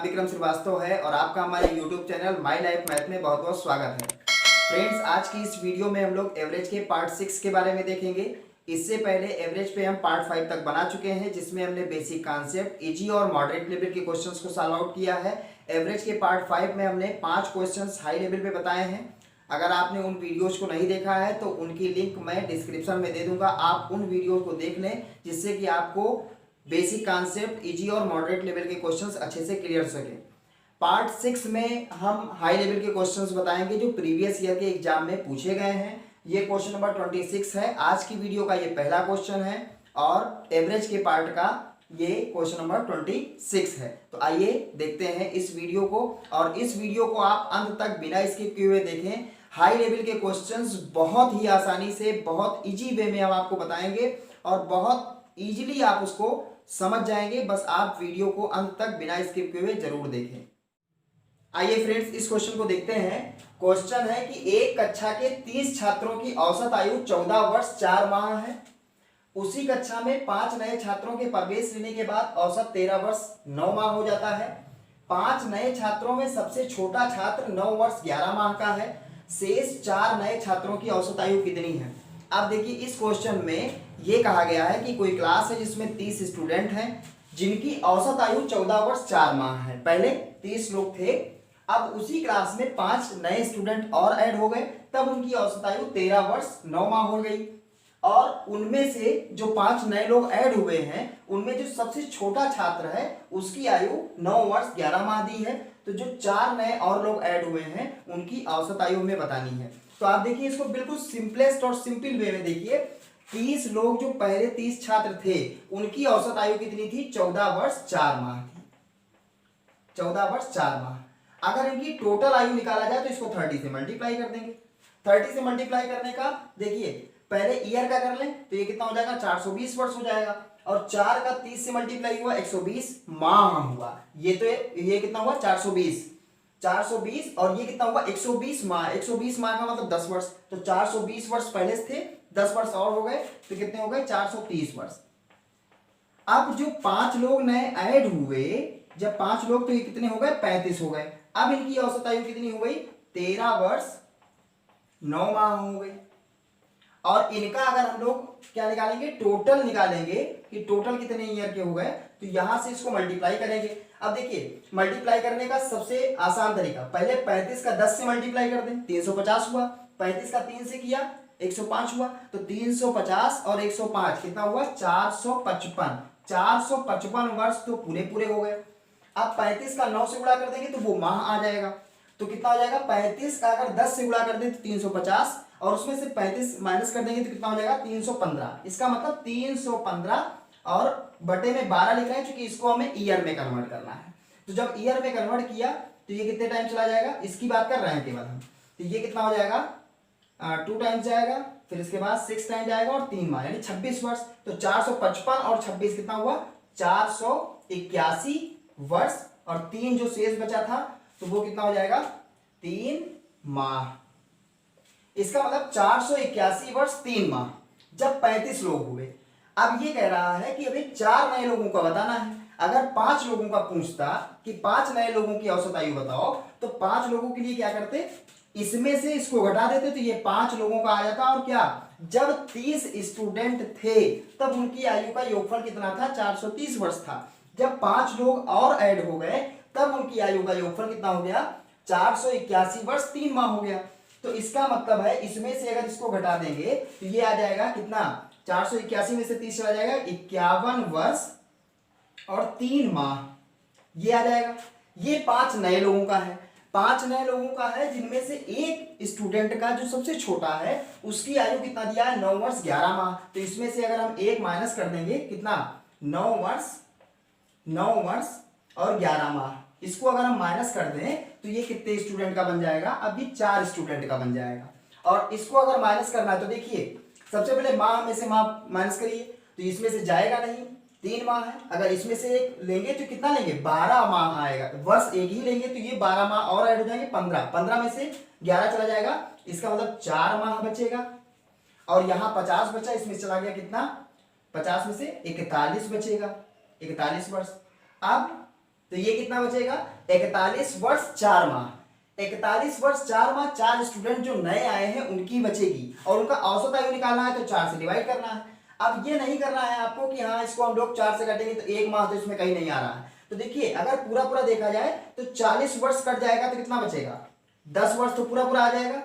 नाम विक्रम श्रीवास्तव है और आपका हमारे YouTube channel my life math में बहुत बहुत स्वागत है। फ्रेंड्स, आज की इस वीडियो में हम लोग एवरेज के पार्ट 6 के बारे में देखेंगे। इससे पहले एवरेज पे हम पार्ट 5 तक बना चुके हैं, जिसमें हमने बेसिक कॉन्सेप्ट, इजी और मॉडरेट लेवल के क्वेश्चंस को सॉल्व आउट किया है। एवरेज के पार्ट 5 में हमने 5 क्वेश्चंस हाई लेवल पे बताए हैं। अगर आपने उन वीडियोज को नहीं देखा है तो उनकी लिंक मैं डिस्क्रिप्शन में दे दूंगा, आप उन वीडियो को देख लें, जिससे कि आपको बेसिक कॉन्सेप्ट, इजी और मॉडरेट लेवल के क्वेश्चंस अच्छे से क्लियर सके। पार्ट 6 में हम हाई लेवल के क्वेश्चंस बताएंगे जो प्रीवियस ईयर के एग्जाम में पूछे गए हैं। ये क्वेश्चन नंबर 26 है। आज की वीडियो का ये पहला क्वेश्चन है और एवरेज के पार्ट का ये क्वेश्चन नंबर 26 है। तो आइए देखते हैं इस वीडियो को, और इस वीडियो को आप अंत तक बिना स्किप किए हुए देखें। हाई लेवल के क्वेश्चंस बहुत ही आसानी से, बहुत इजी वे में हम आपको बताएंगे और बहुत इजीली आप उसको समझ जाएंगे। बस आप वीडियो को अंत तक बिना स्किप किए हुए जरूर देखें। आइए फ्रेंड्स, इस क्वेश्चन को देखते हैं। क्वेश्चन है कि एक कक्षा के 30 छात्रों की औसत आयु 14 वर्ष 4 माह है। उसी कक्षा में 5 नए छात्रों के प्रवेश लेने के बाद औसत 13 वर्ष 9 माह हो जाता है। 5 नए छात्रों में सबसे छोटा छात्र 9 वर्ष 11 माह का है। शेष 4 नए छात्रों की औसत आयु कितनी है? अब देखिए, इस क्वेश्चन में ये कहा गया है कि कोई क्लास है जिसमें 30 स्टूडेंट हैं, जिनकी औसत आयु 14 वर्ष 4 माह है। पहले 30 लोग थे, अब उसी क्लास में 5 नए स्टूडेंट और ऐड हो गए, तब उनकी औसत आयु 13 वर्ष 9 माह हो गई। और उनमें से जो 5 नए लोग ऐड हुए हैं, उनमें जो सबसे छोटा छात्र है उसकी आयु 9 वर्ष 11 माह दी है। तो जो 4 नए और लोग ऐड हुए हैं उनकी औसत आयु हमें बतानी है। तो आप देखिए, इसको बिल्कुल सिंपलेस्ट और सिंपल वे में देखिए। 30 लोग, जो पहले 30 छात्र थे, उनकी औसत आयु कितनी थी? 14 वर्ष 4 माह थी। 14 वर्ष 4 माह। अगर इनकी टोटल आयु निकाला जाए तो इसको 30 से मल्टीप्लाई कर देंगे। 30 से मल्टीप्लाई करने का, देखिए पहले ईयर का कर लें तो ये कितना हो जाएगा? 420 वर्ष हो जाएगा। और 4 का 30 से मल्टीप्लाई हुआ 120 माह हुआ। ये कितना हुआ? 420 और ये कितना हुआ? 120 माह। 120 माह का मतलब 10 वर्ष। तो 420 वर्ष पहले से थे, 10 वर्ष और हो गए तो कितने हो गए? 430 वर्ष। अब जो 5 लोग नए ऐड हुए, जब 5 लोग, तो ये कितने हो गए? 35 हो गए। अब इनकी औसत आयु कितनी हो गई? 13 वर्ष 9 माह हो गई। और इनका अगर हम लोग क्या निकालेंगे? टोटल निकालेंगे कि टोटल कितने ईयर के हो गए, तो यहां से इसको मल्टीप्लाई करेंगे। अब देखिए, मल्टीप्लाई करने का सबसे आसान तरीका, पहले 35 का 10 से मल्टीप्लाई कर दें, 350 हुआ। 35 का 3 से किया, 105 हुआ। तो 350 और 105 कितना हुआ? 455। 455 वर्ष तो पूरे पूरे हो गए। अब 35 का 9 से गुणा कर देंगे तो वो माह आ जाएगा। तो कितना हो जाएगा? 35 का अगर 10 से गुणा कर दें तो 350, और उसमें से 35 माइनस कर देंगे तो कितना हो जाएगा? 315। इसका मतलब 315 और बटे में 12 लिख रहे हैं, क्योंकि इसको हमें ईयर में कन्वर्ट करना है। तो जब ईयर में कन्वर्ट किया तो ये कितने टाइम चला जाएगा, इसकी बात कर रहे हैं केवल हम। तो ये कितना हो जाएगा? 2 टाइम्स जाएगा, फिर इसके बाद 6 टाइम जाएगा और 3 माह, यानी 26 वर्ष। तो 455 और 26 कितना हुआ? 481 वर्ष। और 3 जो शेष बचा था तो वो कितना हो जाएगा? 3 माह। इसका मतलब 481 वर्ष 3 माह, जब 35 लोग हुए। अब ये कह रहा है कि अभी 4 नए लोगों का बताना है। अगर 5 लोगों का पूछता कि 5 नए लोगों की औसत आयु बताओ, तो 5 लोगों के लिए क्या करते? इसमें से इसको घटा देते तो ये 5 लोगों का आ जाता। और क्या, जब 30 स्टूडेंट थे तब उनकी आयु का योगफल कितना था? 430 वर्ष था। जब 5 लोग और ऐड हो गए तब उनकी आयु का योगफल कितना हो गया? 481 वर्ष 3 माह हो गया। तो इसका मतलब है, इसमें से अगर इसको घटा देंगे तो ये आ जाएगा कितना? 481 में से 30 चला जाएगा, 51 वर्ष और 3 माह, ये आ जाएगा। ये 5 नए लोगों का है। 5 नए लोगों का है, जिनमें से एक स्टूडेंट का जो सबसे छोटा है उसकी आयु कितना दिया है? 9 वर्ष 11 माह। तो इसमें से अगर हम 1 माइनस कर देंगे, कितना? 9 वर्ष और 11 माह। इसको अगर हम माइनस कर दें तो ये कितने स्टूडेंट का बन जाएगा? अभी 4 स्टूडेंट का बन जाएगा। और इसको अगर माइनस करना है तो देखिए, सबसे पहले माह में से माह माइनस करिए, तो इसमें से जाएगा नहीं, 3 माह है। अगर इसमें से एक लेंगे तो कितना लेंगे? 12 माह आएगा। वर्ष एक ही लेंगे तो ये 12 माह और ऐड हो जाएंगे, 15। 15 में से 11 चला जाएगा, इसका मतलब 4 माह बचेगा। और यहाँ 50 बचा, इसमें चला गया कितना? 50 में से 41 बचेगा, 41 वर्ष। अब तो ये कितना बचेगा 41 वर्ष 4 माह। 41 वर्ष 4 माह 4 स्टूडेंट जो नए आए हैं उनकी बचेगी और उनका औसत आयु निकालना है तो 4 से डिवाइड करना है। अब ये नहीं करना है आपको कि हाँ इसको हम लोग 4 से काटेंगे तो 1 माह तो इसमें कहीं नहीं आ रहा है। तो देखिए अगर पूरा पूरा देखा जाए तो 40 वर्ष कट जाएगा तो कितना बचेगा 10 वर्ष तो पूरा पूरा आ जाएगा।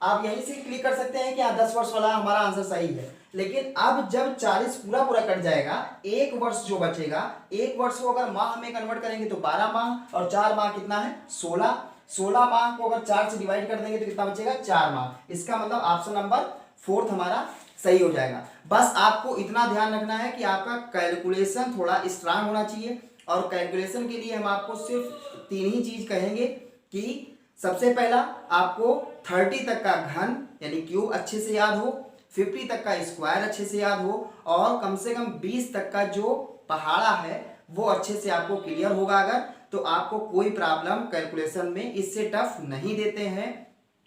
आप यहीं से क्लिक कर सकते हैं कि हाँ 10 वर्ष वाला हमारा आंसर सही है। लेकिन अब जब 40 पूरा पूरा कट जाएगा, एक वर्ष जो बचेगा, एक वर्ष को अगर माह में कन्वर्ट करेंगे तो 12 माह और 4 माह कितना है 16। 16 माह को अगर 4 से डिवाइड कर देंगे तो कितना बचेगा 4 माह। इसका मतलब ऑप्शन नंबर 4 हमारा सही हो जाएगा। बस आपको इतना ध्यान रखना है कि आपका कैलकुलेशन थोड़ा स्ट्रांग होना चाहिए और कैलकुलेशन के लिए हम आपको सिर्फ 3 ही चीज कहेंगे कि सबसे पहला आपको 30 तक का घन यानी क्यूब अच्छे से याद हो, 50 तक का स्क्वायर अच्छे से याद हो और कम से कम 20 तक का जो पहाड़ा है वो अच्छे से आपको क्लियर होगा अगर, तो आपको कोई प्रॉब्लम कैलकुलेशन में इससे टफ नहीं देते हैं।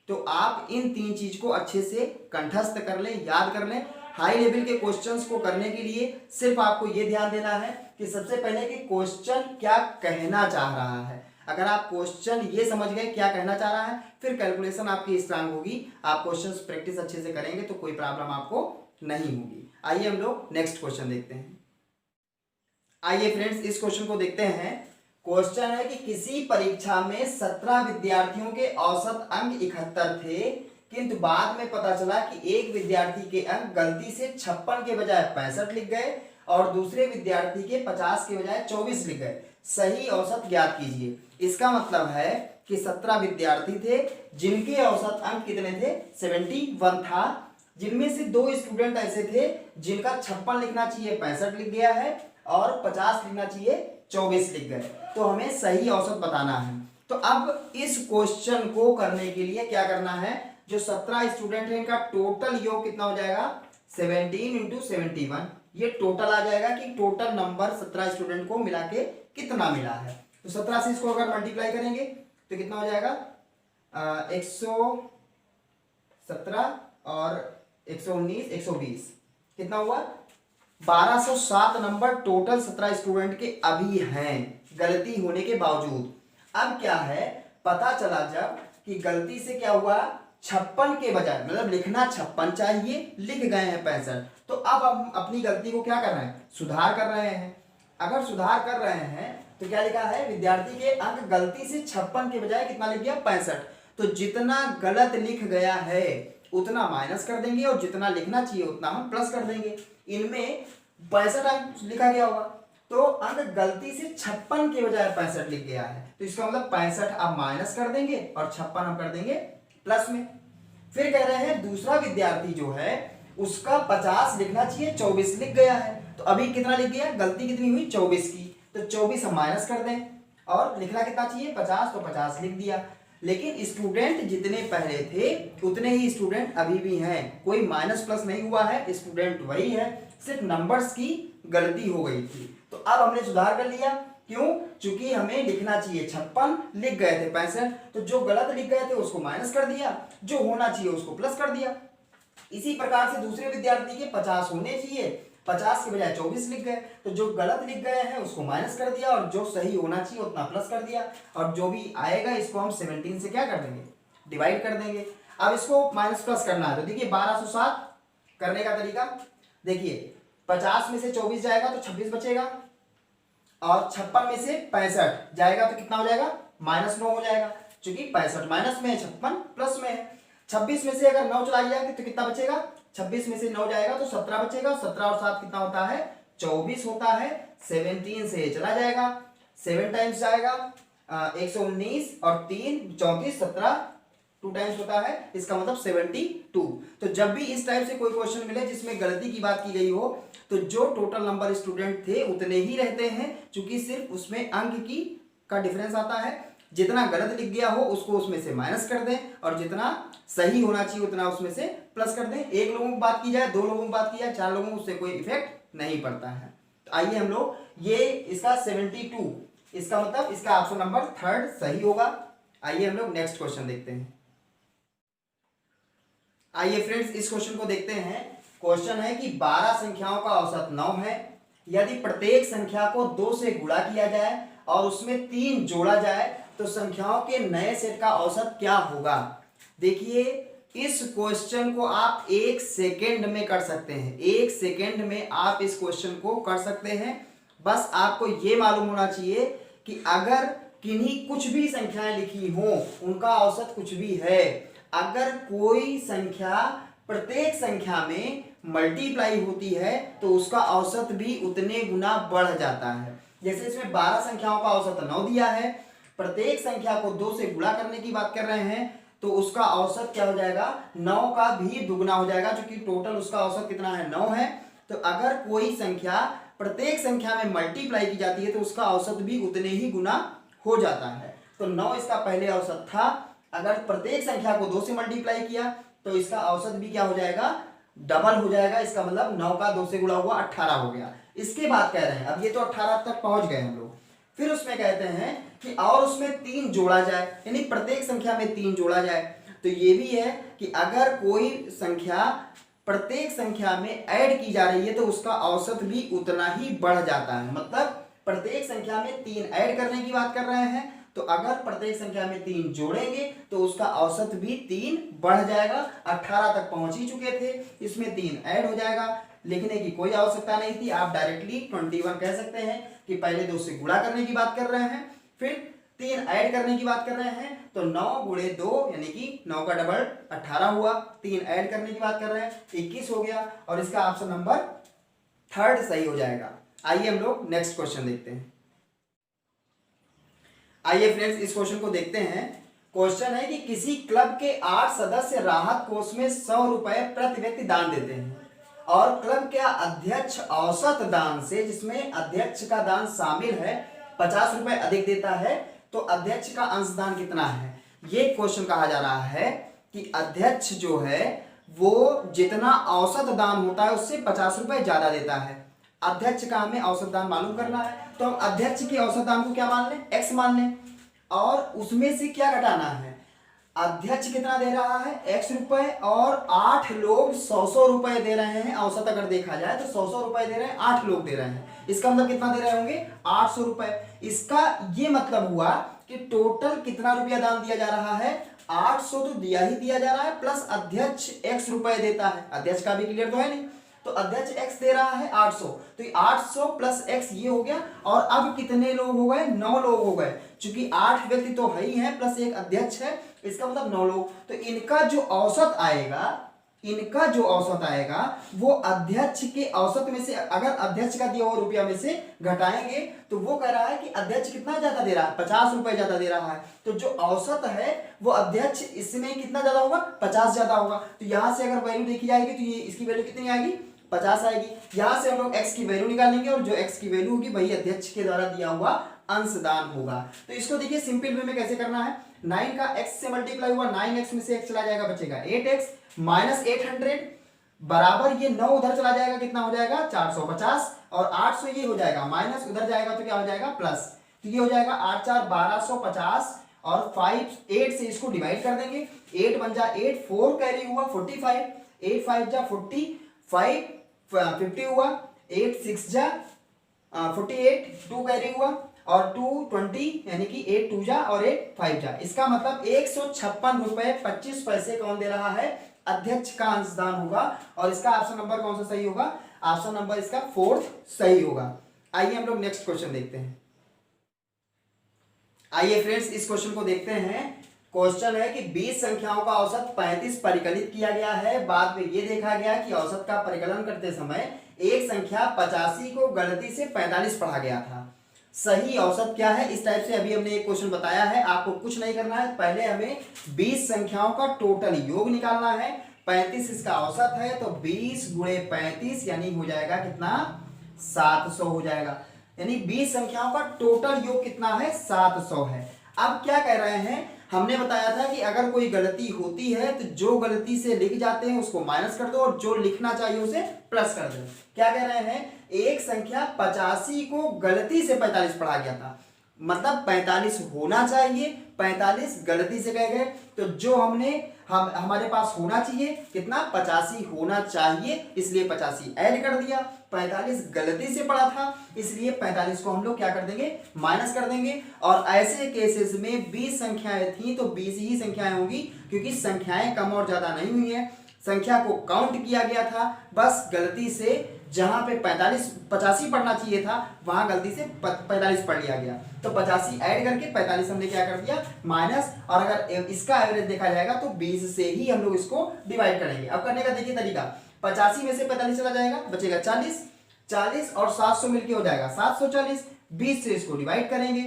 तो आप इन 3 चीज को अच्छे से कंठस्थ कर लें, याद कर लें। हाई लेवल के क्वेश्चंस को करने के लिए सिर्फ आपको ये ध्यान देना है कि सबसे पहले कि क्वेश्चन क्या कहना चाह रहा है। अगर आप क्वेश्चन ये समझ गए क्या कहना चाह रहा है, फिर कैलकुलेशन आपकी स्ट्रांग होगी। आप क्वेश्चंस प्रैक्टिस अच्छे से करेंगे तो कोई प्रॉब्लम आपको नहीं होगी। आइए हम लोग नेक्स्ट क्वेश्चन देखते हैं। आइए फ्रेंड्स इस क्वेश्चन को देखते हैं। क्वेश्चन है कि किसी परीक्षा में 17 विद्यार्थियों के औसत अंक 71 थे, किंतु बाद में पता चला कि एक विद्यार्थी के अंक गलती से 56 के बजाय 65 लिख गए और दूसरे विद्यार्थी के 50 के बजाय 24 लिख गए। सही औसत ज्ञात कीजिए। इसका मतलब है कि 17 विद्यार्थी थे जिनके औसत अंक कितने थे 71 था, जिनमें से 2 स्टूडेंट ऐसे थे जिनका 56 लिखना चाहिए 65 लिख गया है और 50 लिखना चाहिए 24 लिख गए। तो हमें सही औसत बताना है। तो अब इस क्वेश्चन को करने के लिए क्या करना है, जो 17 स्टूडेंट है इनका टोटल योग कितना हो जाएगा 17 इंटू 71। ये टोटल आ जाएगा कि टोटल नंबर 17 स्टूडेंट को मिला के कितना मिला है। तो 17 से इसको अगर मल्टीप्लाई करेंगे तो कितना हो जाएगा 117 और 119 120 कितना हुआ 1207 नंबर टोटल 17 स्टूडेंट के अभी हैं गलती होने के बावजूद। अब क्या है पता चला जब कि गलती से क्या हुआ 56 के बजाय, मतलब लिखना 56 चाहिए लिख गए हैं 65, तो अब हम अपनी गलती को क्या कर रहे हैं सुधार कर रहे हैं। अगर सुधार कर रहे हैं तो क्या लिखा है विद्यार्थी के अंक गलती से 56 के बजाय कितना लिख गया 65। तो जितना गलत लिख गया है उतना माइनस कर देंगे और जितना लिखना चाहिए उतना हम प्लस कर देंगे। इनमें 65 अंक लिखा गया होगा तो अंक गलती से 56 के बजाय 65 लिख गया है, तो इसका मतलब 65 आप माइनस कर देंगे और 56 हम कर देंगे प्लस में। फिर कह रहे हैं दूसरा विद्यार्थी जो है उसका 50 लिखना चाहिए 24 लिख गया है, तो अभी कितना लिख गया गलती कितनी हुई 24 की, तो 24 हम माइनस कर दें और लिखना कितना चाहिए 50, तो 50 लिख दिया। लेकिन स्टूडेंट जितने पहले थे उतने ही स्टूडेंट अभी भी हैं, कोई माइनस प्लस नहीं हुआ है, स्टूडेंट वही है, सिर्फ नंबर्स की गलती हो गई थी। तो अब हमने सुधार कर लिया, क्यों चूंकि हमें लिखना चाहिए 56 लिख गए थे 65, तो जो गलत लिख गए थे उसको माइनस कर दिया, जो होना चाहिए उसको प्लस कर दिया। इसी प्रकार से दूसरे विद्यार्थी के 50 होने चाहिए, 50 के बजाय 24 लिख गए, तो जो गलत लिख गए हैं उसको माइनस कर दिया और जो सही होना चाहिए उतना प्लस कर दिया, और जो भी आएगा इसको हम 17 से क्या कर देंगे डिवाइड कर देंगे। अब इसको माइनस प्लस करना है तो देखिए 1207 करने का तरीका देखिए, 50 में से 24 जाएगा तो 26 बचेगा और 56 में से 65 जाएगा तो कितना हो जाएगा -9 हो जाएगा, क्योंकि 65 माइनस में है 56 प्लस में है। 26 में से अगर 9 चला जाएगा तो कितना बचेगा 26 में से 9 जाएगा तो 17 बचेगा, 17 और 7 कितना होता है 24 होता है। 17 से चला जाएगा 7 टाइम्स जाएगा 119 और 3 34 17 2 टाइम्स होता है, इसका मतलब 72। तो जब भी इस टाइप से कोई क्वेश्चन मिले जिसमें गलती की बात की गई हो तो जो टोटल नंबर स्टूडेंट थे उतने ही रहते हैं, क्योंकि सिर्फ उसमें अंक की का डिफरेंस आता है। जितना गलत लिख गया हो उसको उसमें से माइनस कर दें और जितना सही होना चाहिए उतना उसमें से प्लस कर दें। एक लोगों की बात की जाए, 2 लोगों की बात की जाए, 4 लोगों को उससे कोई इफेक्ट नहीं पड़ता है। तो आइए हम लोग ये इसका 72, इसका मतलब इसका ऑप्शन नंबर 3 सही होगा। आइए हम लोग नेक्स्ट क्वेश्चन देखते हैं। आइए फ्रेंड्स इस क्वेश्चन को देखते हैं। क्वेश्चन है कि 12 संख्याओं का औसत 9 है, यदि प्रत्येक संख्या को 2 से गुणा किया जाए और उसमें 3 जोड़ा जाए तो संख्याओं के नए सेट का औसत क्या होगा। देखिए इस क्वेश्चन को आप 1 सेकेंड में कर सकते हैं, 1 सेकेंड में आप इस क्वेश्चन को कर सकते हैं। बस आपको ये मालूम होना चाहिए कि अगर किन्हीं कुछ भी संख्याएं लिखी हों उनका औसत कुछ भी है, अगर कोई संख्या प्रत्येक संख्या में मल्टीप्लाई होती है तो उसका औसत भी उतने गुना बढ़ जाता है। जैसे इसमें 12 संख्याओं का औसत 9 दिया है, प्रत्येक संख्या को 2 से गुणा करने की बात कर रहे हैं तो उसका औसत क्या हो जाएगा, 9 का भी दुगना हो जाएगा, क्योंकि टोटल उसका औसत कितना है, 9 है। तो अगर कोई संख्या प्रत्येक संख्या में मल्टीप्लाई की जाती है तो उसका औसत भी उतने ही गुना हो जाता है। तो 9 इसका पहले औसत था, अगर प्रत्येक संख्या को 2 से मल्टीप्लाई किया तो इसका औसत भी क्या हो जाएगा, डबल हो जाएगा। इसका मतलब 9 का 2 से गुणा हुआ 18 हो गया। इसके बाद कह रहे हैं, अब ये तो 18 तक पहुंच गए हम लोग, फिर उसमें कहते हैं कि और उसमें 3 जोड़ा जाए, यानी प्रत्येक संख्या में 3 जोड़ा जाए। तो ये भी है कि अगर कोई संख्या प्रत्येक संख्या में ऐड की जा रही है तो उसका औसत भी उतना ही बढ़ जाता है। मतलब प्रत्येक संख्या में 3 ऐड करने की बात कर रहे हैं, तो अगर प्रत्येक संख्या में 3 जोड़ेंगे तो उसका औसत भी 3 बढ़ जाएगा। 18 तक पहुंच ही चुके थे, इसमें 3 ऐड हो जाएगा, लिखने की कोई आवश्यकता नहीं थी। आप डायरेक्टली 21 कह सकते हैं कि पहले 2 से गुणा करने की बात कर रहे हैं, फिर 3 ऐड करने की बात कर रहे हैं, तो 9 गुणे 2 यानी कि 9 का डबल 18 हुआ, 3 ऐड करने की बात कर रहे हैं 21 हो गया, और इसका ऑप्शन नंबर 3 सही हो जाएगा। आइए हम लोग नेक्स्ट क्वेश्चन देखते हैं। आइए फ्रेंड्स इस क्वेश्चन को देखते हैं। क्वेश्चन है कि किसी क्लब के 8 सदस्य राहत कोष में 100 रुपए प्रति व्यक्ति दान देते हैं और क्लब के अध्यक्ष औसत दान से, जिसमें अध्यक्ष का दान शामिल है, 50 रुपए अधिक देता है, तो अध्यक्ष का अंशदान कितना है। ये क्वेश्चन कहा जा रहा है कि अध्यक्ष जो है वो जितना औसत दान होता है उससे 50 रुपए ज्यादा देता है। अध्यक्ष का हमें औसत दान मालूम करना है, तो हम अध्यक्ष के औसत दान को क्या मान लें, x मान लें, और उसमें से क्या घटाना है, अध्यक्ष कितना दे रहा है, x रुपए, और 8 लोग 100 रुपए दे रहे हैं। औसत अगर देखा जाए तो 100 रुपए दे रहे हैं, 8 लोग दे रहे हैं, इसका मतलब कितना दे रहे होंगे, 800 रुपए। इसका ये मतलब हुआ कि टोटल कितना रुपया दान दिया जा रहा है, 800 तो दिया ही दिया जा रहा है, प्लस अध्यक्ष x रुपए देता है। अध्यक्ष का भी क्लियर तो है नहीं, तो अध्यक्ष x दे रहा है 800, तो 800 प्लस x ये हो गया। और अब कितने लोग हो गए, 9 लोग हो गए, क्योंकि 8 व्यक्ति तो है ही है प्लस एक अध्यक्ष है, इसका मतलब 9 लोग। तो इनका जो औसत आएगा वो अध्यक्ष के औसत में से, अगर अध्यक्ष का दिया हुआ रुपया में से घटाएंगे तो वो कह रहा है कि अध्यक्ष कितना ज्यादा दे रहा है, 50 रुपए ज्यादा दे रहा है। तो जो औसत है वो अध्यक्ष इसमें कितना ज्यादा होगा, 50 ज्यादा होगा। तो यहां से अगर वैल्यू देखी जाएगी तो ये इसकी वैल्यू कितनी आएगी, 50 आएगी। यहां से हम लोग x की वैल्यू निकालेंगे और जो x की वैल्यू होगी वही अध्यक्ष के द्वारा दिया हुआ अंशदान होगा। तो इसको देखिए सिंपल वे में कैसे करना है, 9 का x से मल्टीप्लाई हुआ, 9x में से x चला जाएगा, बचेगा 8x माइनस 800 बराबर ये 9 उधर चला जाएगा, कितना हो जाएगा 450, और 800 ये हो जाएगा माइनस, उधर जाएगा तो क्या हो जाएगा प्लस, तो ये हो जाएगा 8 4 1250, और 8 से इसको डिवाइड कर देंगे, 8 1 जा 8, 4 कैरी हुआ 45, 8 5 जा 40, 5 50 हुआ, 8 6 जा 48, 2 कैरी हुआ, और 2 20, यानी कि 8 2 जा और 8 5 जा। इसका मतलब 156 रुपए 25 पैसे कौन दे रहा है, अध्यक्ष का अंशदान होगा। और इसका ऑप्शन नंबर कौन सा सही होगा, ऑप्शन नंबर इसका 4th सही होगा। आइए हम लोग नेक्स्ट क्वेश्चन देखते हैं। आइए फ्रेंड्स इस क्वेश्चन को देखते हैं। क्वेश्चन है कि 20 संख्याओं का औसत 35 परिकलित किया गया है। बाद में ये देखा गया कि औसत का परिकलन करते समय एक संख्या 85 को गलती से 45 पढ़ा गया था। सही औसत क्या है, इस टाइप से अभी हमने एक क्वेश्चन बताया है। आपको कुछ नहीं करना है, पहले हमें 20 संख्याओं का टोटल योग निकालना है। 35 इसका औसत है, तो 20 गुणे 35 यानी हो जाएगा कितना, 700 हो जाएगा। यानी 20 संख्याओं का टोटल योग कितना है, 700 है। अब क्या कह रहे हैं, हमने बताया था कि अगर कोई गलती होती है तो जो गलती से लिख जाते हैं उसको माइनस कर दो और जो लिखना चाहिए उसे प्लस कर दो। क्या कह रहे हैं, एक संख्या 85 को गलती से 45 पढ़ा गया था, मतलब 45 होना चाहिए, 45 गलती से कह गए। तो जो हमने हम हमारे पास होना चाहिए कितना 85 होना चाहिए, इसलिए 85 ऐड कर दिया। 45 गलती से पड़ा था, इसलिए 45 को हम लोग क्या कर देंगे, माइनस कर देंगे। और ऐसे केसेस में 20 संख्याएं थी तो 20 ही संख्याएं होंगी, क्योंकि संख्याएं कम और ज्यादा नहीं हुई है, संख्या को काउंट किया गया था। बस गलती से जहां पे 85 पढ़ना चाहिए था वहां गलती से 45 पढ़ लिया गया, तो 85 ऐड करके 45 हमने क्या कर दिया, माइनस। और अगर इसका एवरेज देखा जाएगा तो 20 से ही हम लोग इसको डिवाइड करेंगे। अब करने का देखिए तरीका, 85 में से 45 चला जाएगा, बचेगा 40, 40 और 700 मिलके हो जाएगा 740। 20 से इसको डिवाइड करेंगे,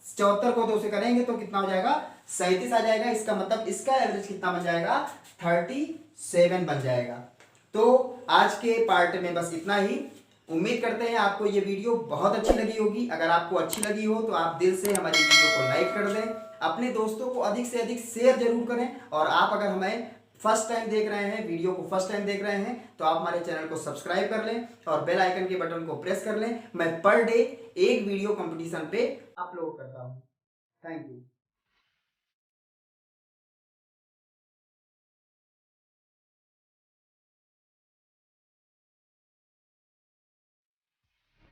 74 को 2 से करेंगे तो कितना हो जाएगा, 37 आ जाएगा। इसका मतलब इसका एवरेज कितना बन जाएगा, 37 बन जाएगा। तो आज के पार्ट में बस इतना ही। उम्मीद करते हैं आपको ये वीडियो बहुत अच्छी लगी होगी। अगर आपको अच्छी लगी हो तो आप दिल से हमारी वीडियो को लाइक कर दें, अपने दोस्तों को अधिक से अधिक शेयर जरूर करें। और आप अगर हमें फर्स्ट टाइम देख रहे हैं, वीडियो को फर्स्ट टाइम देख रहे हैं, तो आप हमारे चैनल को सब्सक्राइब कर लें और बेल आइकन के बटन को प्रेस कर लें। मैं पर डे एक वीडियो कंपटीशन पे अपलोड करता हूँ। Thank you.